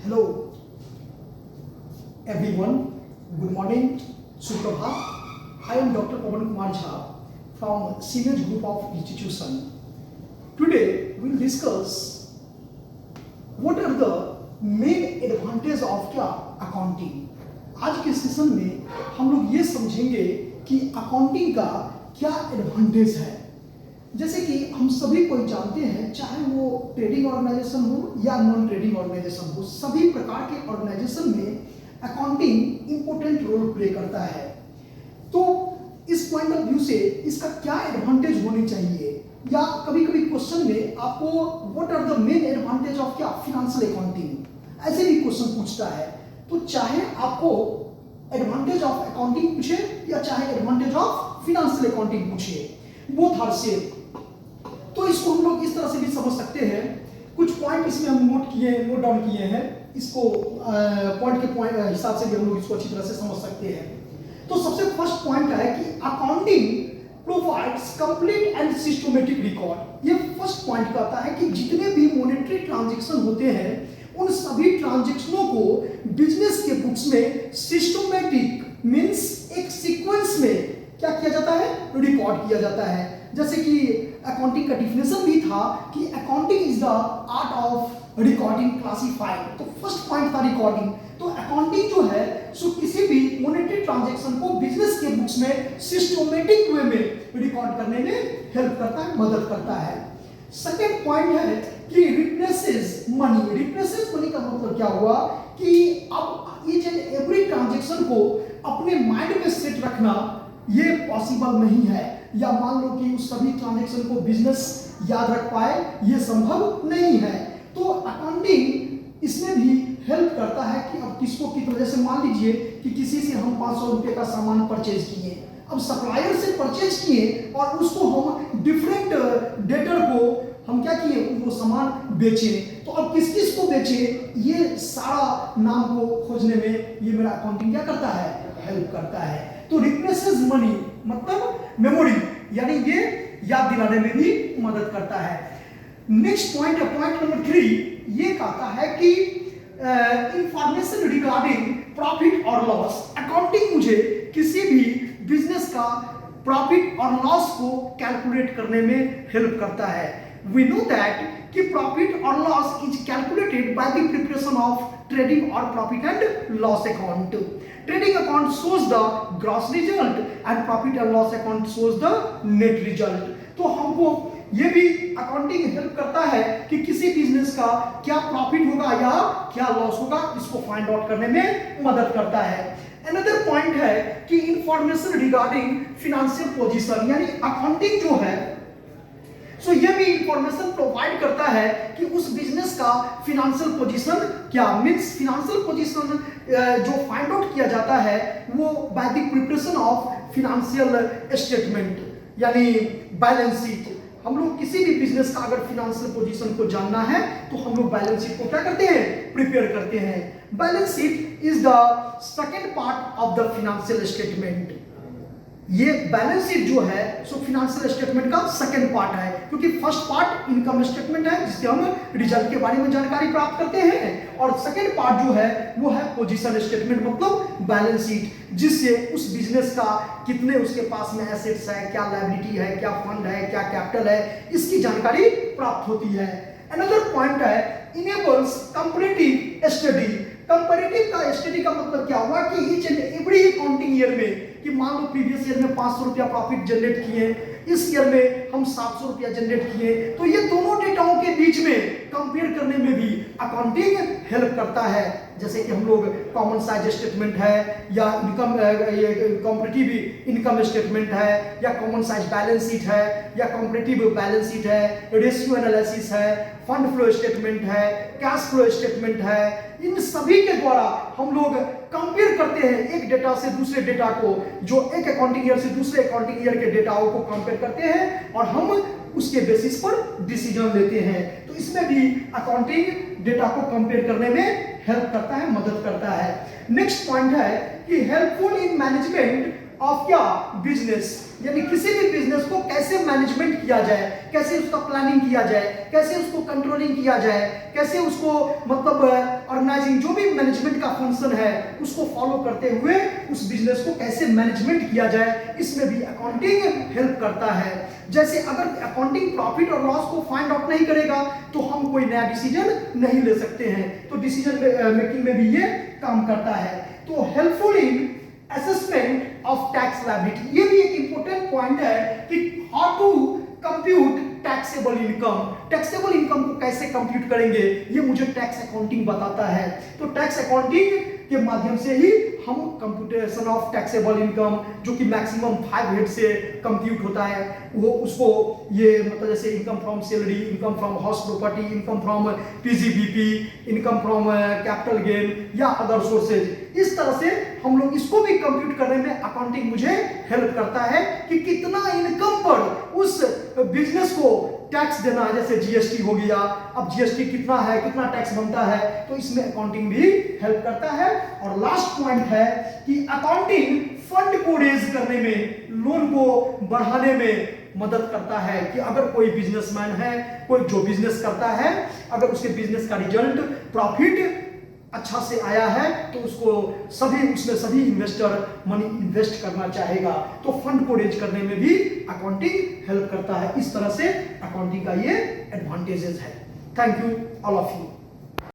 Hello everyone, good morning, Suprabhat. I am Dr. Pawan Kumar Jha from Siemens Group of Institution. Today we will discuss what are the main advantage of क्या accounting. आज के session में हम लोग ये समझेंगे कि accounting का क्या एडवांटेज है। जैसे कि हम सभी कोई जानते हैं, चाहे वो ट्रेडिंग ऑर्गेनाइजेशन हो या नॉन ट्रेडिंग ऑर्गेनाइजेशन हो, सभी प्रकार के ऑर्गेनाइजेशन में अकाउंटिंग इंपॉर्टेंट रोल प्ले करता है। तो इस पॉइंट ऑफ व्यू से इसका क्या एडवांटेज होनी चाहिए, या कभी कभी क्वेश्चन में आपको what are the main advantage of क्या फाइनेंशियल अकाउंटिंग, ऐसे भी क्वेश्चन पूछता है। तो चाहे आपको एडवांटेज ऑफ अकाउंटिंग पूछे या चाहे एडवांटेज ऑफ फाइनेंशियल अकाउंटिंग पूछे, बोथ आर सेम। तो इसको हम लोग इस तरह से भी समझ सकते हैं। कुछ पॉइंट इसमें हम नोट डाउन किए हैं, इसको पॉइंट के हिसाब से भी हम लोग इसको अच्छी तरह से समझ सकते हैं। तो सबसे फर्स्ट पॉइंट है कि accounting provides complete and systematic record. ये फर्स्ट पॉइंट कहता है कि जितने भी मॉनेटरी ट्रांजैक्शन होते हैं उन सभी ट्रांजैक्शनों को बिजनेस के बुक्स में सिस्टमैटिक मींस एक सीक्वेंस में क्या किया जाता है, रिकॉर्ड किया जाता है। जैसे कि अकाउंटिंग का डिफिनेशन भी था कि accounting is the art of recording classified. तो फर्स्ट पॉइंट था रिकॉर्डिंग। तो अकाउंटिंग जो है सो किसी भी मॉनेटरी ट्रांजैक्शन को बिजनेस के बुक्स में सिस्टमैटिक वे में रिकॉर्ड करने में हेल्प करता है, मदद करता है। सेकंड पॉइंट है कि रिप्लेसेस मनी। रिप्लेसेस मनी का मतलब क्या हुआ कि अब ईच एंड एवरी ट्रांजैक्शन को अपने माइंड में सेट रखना ये पॉसिबल नहीं है, या मान लो कि उस सभी ट्रांजैक्शन को बिजनेस याद रख पाए, ये संभव नहीं है। तो अकाउंटिंग इसमें भी हेल्प करता है कि अब किसको कितना, जैसे मान लीजिए कि किसी से हम 500 रुपये का सामान परचेज किए, अब सप्लायर से परचेज किए और उसको हम डिफरेंट डेटर को हम क्या किए, उनको सामान बेचे। तो अब किस किस को बेचे, ये सारा नाम को खोजने में ये मेरा अकाउंटिंग क्या करता है, हेल्प करता है। तो रिप्लेसेस मनी मतलब मेमोरी, यानी ये याद दिलाने में भी मदद करता है। नेक्स्ट पॉइंट है पॉइंट नंबर 3, ये कहता है कि इंफॉर्मेशन रिगार्डिंग प्रॉफिट और लॉस। अकाउंटिंग मुझे किसी भी बिजनेस का प्रॉफिट और लॉस को कैलकुलेट करने में हेल्प करता है। वी नो दैट कि प्रॉफिट और loss is calculated by the preparation of trading और profit and loss account. Trading account shows the gross result and profit and loss account shows the net result। तो हमको ये भी accounting help करता है कि किसी बिजनेस का क्या प्रॉफिट होगा या क्या लॉस होगा, इसको फाइंड आउट करने में मदद करता है। अनदर पॉइंट है कि इंफॉर्मेशन रिगार्डिंग फाइनेंशियल पोजीशन, यानी अकाउंटिंग जो है सो ये भी इंफॉर्मेशन प्रोवाइड करता है कि उस बिजनेस का फाइनेंशियल पोजीशन क्या, मींस फाइनेंशियल पोजीशन जो फाइंड आउट किया जाता है वो bye the preparation of financial statement, यानी बैलेंस शीट। हम लोग किसी भी बिजनेस का अगर फाइनेंशियल पोजीशन को जानना है तो हम लोग बैलेंस शीट को क्या करते हैं, प्रिपेयर करते हैं। Balance sheet is the second part of the financial statement. ये बैलेंस शीट जो है सो फाइनेंशियल स्टेटमेंट का सेकंड पार्ट है, क्योंकि फर्स्ट पार्ट इनकम स्टेटमेंट है जिससे हम रिजल्ट के बारे में जानकारी प्राप्त करते हैं, और सेकंड पार्ट जो है वो है पोजीशन स्टेटमेंट मतलब बैलेंस शीट, जिससे उस बिजनेस का कितने उसके पास में एसेट्स है, क्या लायबिलिटी है, क्या फंड है, क्या कैपिटल है, इसकी जानकारी प्राप्त होती है। अनदर पॉइंट है इनेबल्स कंपैरेटिव स्टडी। कंपैरेटिव का स्टडी का मतलब क्या हुआ कि each and every accounting year में, कि मान लो प्रीवियस ईयर में 500 रुपया प्रॉफिट जनरेट किए, इस ईयर में हम 700 रुपया जनरेट किए, तो ये दोनों डेटाओं के बीच में कंपेयर करने में भी अकाउंटिंग हेल्प करता है। जैसे कि हम लोग कॉमन साइज स्टेटमेंट है या इनकम कंपैरेटिव इनकम स्टेटमेंट है या कॉमन साइज बैलेंस शीट है या कंपैरेटिव बैलेंस शीट है, रेशियो एनालिसिस है, फंड फ्लो स्टेटमेंट है, कैश फ्लो स्टेटमेंट है, इन सभी के द्वारा हम लोग कंपेयर करते हैं एक डेटा से दूसरे डेटा को, जो एक अकाउंटिंग ईयर से दूसरे अकाउंटिंग ईयर के डेटाओं को कंपेयर करते हैं और हम उसके बेसिस पर डिसीजन लेते हैं। तो इसमें भी अकाउंटिंग डेटा को कंपेयर करने में हेल्प करता है, मदद करता है। नेक्स्ट पॉइंट है कि हेल्पफुल इन मैनेजमेंट ऑफ क्या बिजनेस, यानी किसी भी बिजनेस को कैसे मैनेजमेंट किया जाए, कैसे उसका प्लानिंग किया जाए, कैसे उसको कंट्रोलिंग किया जाए, कैसे उसको मतलब ऑर्गेनाइजिंग जो भी मैनेजमेंट का फंक्शन है उसको फॉलो करते हुए उस बिजनेस को कैसे मैनेजमेंट किया जाए, इसमें भी अकाउंटिंग हेल्प करता है। जैसे अगर अकाउंटिंग प्रॉफिट और लॉस को फाइंड आउट नहीं करेगा तो हम कोई नया डिसीजन नहीं ले सकते हैं, तो डिसीजन मेकिंग में भी ये काम करता है। तो helpful in assessment of tax liability, ये भी एक इंपॉर्टेंट पॉइंट है कि how to compute taxable income, taxable income को कैसे कंप्यूट करेंगे ये मुझे टैक्स अकाउंटिंग बताता है। तो टैक्स अकाउंटिंग के माध्यम से ही हम कंप्यूटेशन ऑफ टैक्सेबल इनकम जो कि मैक्सिमम 5 हेड से कंप्यूट होता है वो उसको ये मतलब जैसे income from salary, income from house property, income from PGBP, income from capital gain या अदर सोर्सेज, इस तरह से हम लोग इसको भी कंप्यूट करने में अकाउंटिंग मुझे हेल्प करता है कि कितना इनकम पर उस बिजनेस को टैक्स देना है। जैसे जीएसटी हो गया, अब जीएसटी कितना है, कितना टैक्स बनता है, तो इसमें अकाउंटिंग भी हेल्प करता है। और लास्ट पॉइंट है कि अकाउंटिंग फंड को रेज करने में, लोन को बढ़ाने में मदद करता है कि अगर कोई बिजनेसमैन है, कोई जो बिजनेस करता है, अगर उसके बिजनेस का रिजल्ट प्रॉफिट अच्छा से आया है तो उसमें सभी इन्वेस्टर मनी इन्वेस्ट करना चाहेगा, तो फंड को रेज करने में भी अकाउंटिंग हेल्प करता है। इस तरह से अकाउंटिंग का ये एडवांटेजेस है। Thank you all of you.